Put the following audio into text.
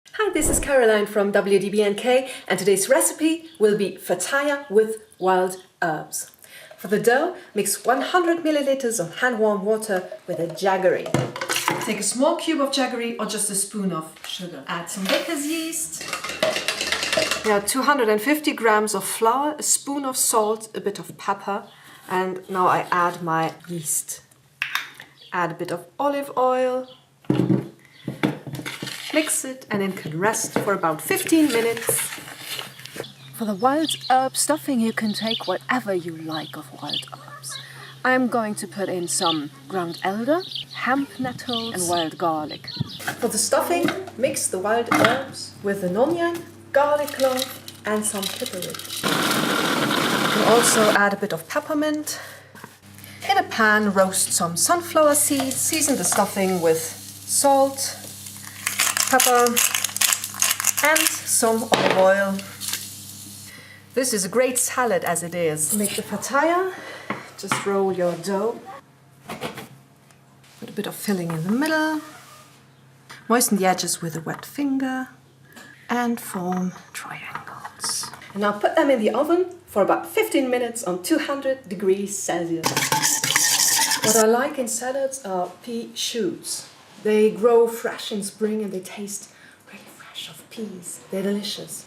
Hi, this is Caroline from WDBNK, and today's recipe will be Fatayer with wild herbs. For the dough, mix 100 milliliters of hand-warm water with a jaggery. Take a small cube of jaggery or just a spoon of sugar. Add some baker's yeast. Now 250 grams of flour, a spoon of salt, a bit of pepper, and now I add my yeast. Add a bit of olive oil. Mix it and it can rest for about 15 minutes. For the wild herb stuffing, you can take whatever you like of wild herbs. I'm going to put in some ground elder, hemp nettles and wild garlic. For the stuffing, mix the wild herbs with an onion, garlic clove and some peppermint. You can also add a bit of peppermint. In a pan, roast some sunflower seeds. Season the stuffing with salt, pepper and some olive oil. This is a great salad as it is. Make the Fatayer. Just roll your dough. Put a bit of filling in the middle. Moisten the edges with a wet finger and form triangles. And now put them in the oven for about 15 minutes on 200 degrees Celsius. What I like in salads are pea shoots. They grow fresh in spring and they taste really fresh of peas. They're delicious.